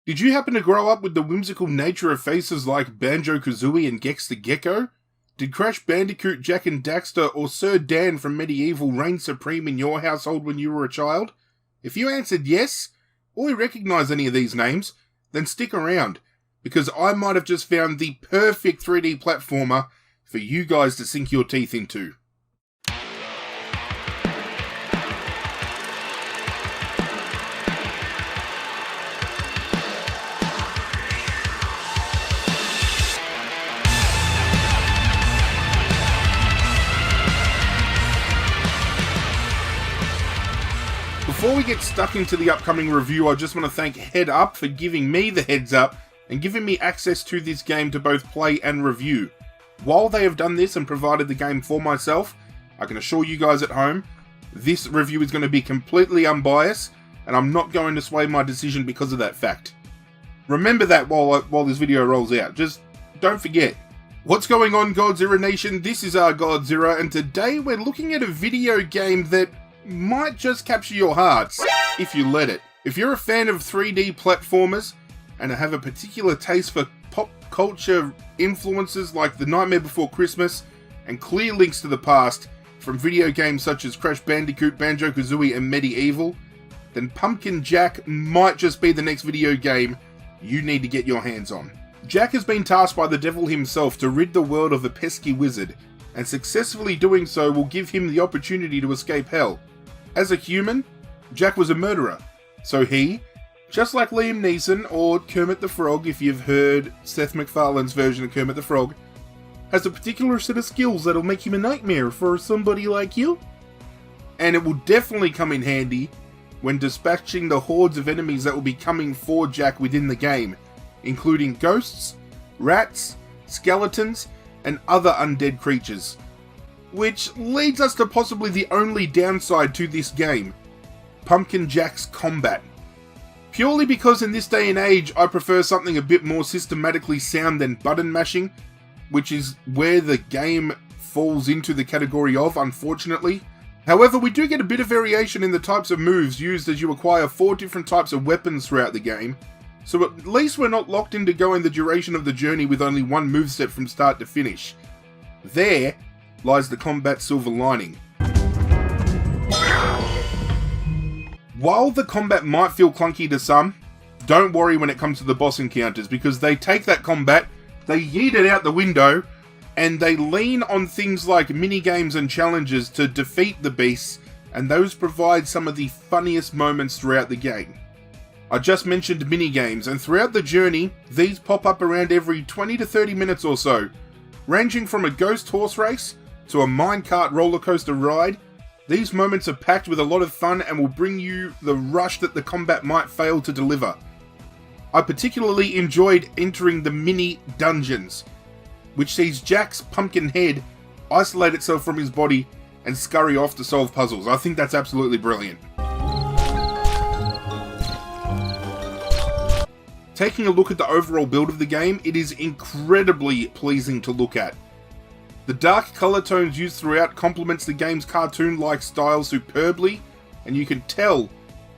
Did you happen to grow up with the whimsical nature of faces like Banjo-Kazooie and Gex the Gecko? Did Crash Bandicoot, Jak and Daxter, or Sir Dan from Medieval reign supreme in your household when you were a child? If you answered yes, or you recognise any of these names, then stick around, because I might have just found the perfect 3D platformer for you guys to sink your teeth into. Before we get stuck into the upcoming review, I just want to thank Head Up for giving me the heads up and giving me access to this game to both play and review. While they have done this and provided the game for myself, I can assure you guys at home, this review is going to be completely unbiased, and I'm not going to sway my decision because of that fact. Remember that while this video rolls out, just don't forget. What's going on, Godzirra Nation? This is ArghGodzirra, and today we're looking at a video game that might just capture your hearts, if you let it. If you're a fan of 3D platformers, and have a particular taste for pop culture influences like The Nightmare Before Christmas, and clear links to the past from video games such as Crash Bandicoot, Banjo-Kazooie and Medieval, then Pumpkin Jack might just be the next video game you need to get your hands on. Jack has been tasked by the devil himself to rid the world of a pesky wizard, and successfully doing so will give him the opportunity to escape hell. As a human, Jack was a murderer, so he, just like Liam Neeson or Kermit the Frog, if you've heard Seth MacFarlane's version of Kermit the Frog, has a particular set of skills that'll make him a nightmare for somebody like you. And it will definitely come in handy when dispatching the hordes of enemies that will be coming for Jack within the game, including ghosts, rats, skeletons, and other undead creatures. Which leads us to possibly the only downside to this game, Pumpkin Jack's combat. Purely because in this day and age I prefer something a bit more systematically sound than button mashing, which is where the game falls into the category of, unfortunately. However, we do get a bit of variation in the types of moves used as you acquire 4 different types of weapons throughout the game, so at least we're not locked into going the duration of the journey with only one moveset from start to finish. There lies the combat silver lining. While the combat might feel clunky to some, don't worry when it comes to the boss encounters, because they take that combat, they yeet it out the window, and they lean on things like minigames and challenges to defeat the beasts, and those provide some of the funniest moments throughout the game. I just mentioned minigames, and throughout the journey, these pop up around every 20 to 30 minutes or so, ranging from a ghost horse race to a minecart roller coaster ride. These moments are packed with a lot of fun and will bring you the rush that the combat might fail to deliver. I particularly enjoyed entering the mini dungeons, which sees Jack's pumpkin head isolate itself from his body and scurry off to solve puzzles. I think that's absolutely brilliant. Taking a look at the overall build of the game, it is incredibly pleasing to look at. The dark colour tones used throughout complements the game's cartoon-like style superbly, and you can tell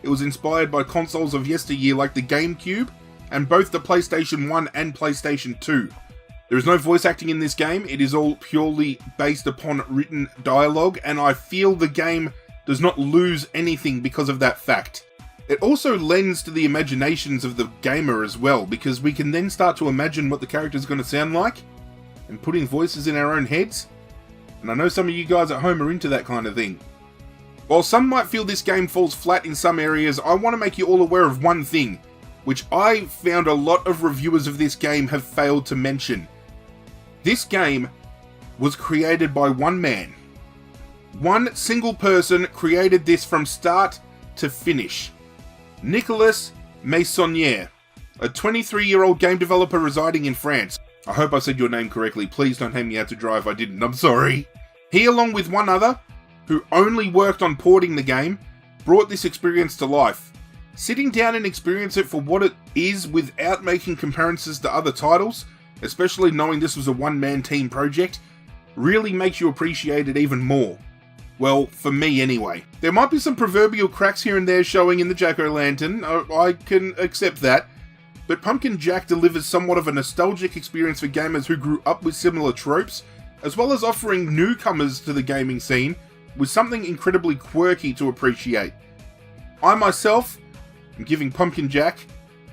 it was inspired by consoles of yesteryear like the GameCube, and both the PlayStation 1 and PlayStation 2. There is no voice acting in this game, it is all purely based upon written dialogue, and I feel the game does not lose anything because of that fact. It also lends to the imaginations of the gamer as well, because we can then start to imagine what the character is going to sound like, and putting voices in our own heads, and I know some of you guys at home are into that kind of thing. While some might feel this game falls flat in some areas, I want to make you all aware of one thing, which I found a lot of reviewers of this game have failed to mention. This game was created by one man. One single person created this from start to finish. Nicolas Meissonier, a 23-year-old game developer residing in France. I hope I said your name correctly. Please don't hang me out to dry if I didn't. I'm sorry. He, along with one other, who only worked on porting the game, brought this experience to life. Sitting down and experience it for what it is without making comparisons to other titles, especially knowing this was a one-man team project, really makes you appreciate it even more. Well, for me anyway. There might be some proverbial cracks here and there showing in the jack-o'-lantern. I can accept that. but Pumpkin Jack delivers somewhat of a nostalgic experience for gamers who grew up with similar tropes, as well as offering newcomers to the gaming scene with something incredibly quirky to appreciate. I myself am giving Pumpkin Jack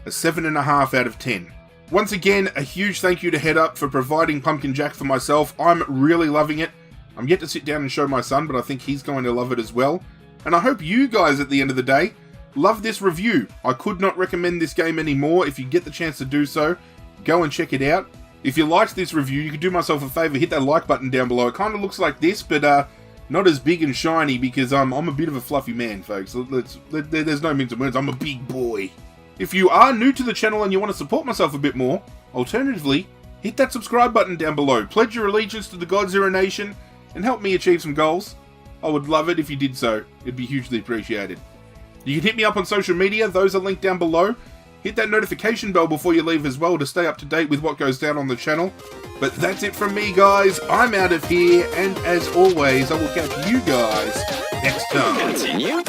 a 7.5 out of 10. Once again, a huge thank you to Head Up for providing Pumpkin Jack for myself. I'm really loving it. I'm yet to sit down and show my son, but I think he's going to love it as well. And I hope you guys, at the end of the day, love this review. I could not recommend this game anymore. If you get the chance to do so, go and check it out. If you liked this review, you could do myself a favour, hit that like button down below. It kind of looks like this, but not as big and shiny, because I'm a bit of a fluffy man, folks. There's no means of words, I'm a big boy. If you are new to the channel and you want to support myself a bit more, alternatively, hit that subscribe button down below. Pledge your allegiance to the Godzirra Nation and help me achieve some goals. I would love it if you did so. It'd be hugely appreciated. You can hit me up on social media, those are linked down below. Hit that notification bell before you leave as well to stay up to date with what goes down on the channel. But that's it from me, guys. I'm out of here, and as always, I will catch you guys next time. Continue.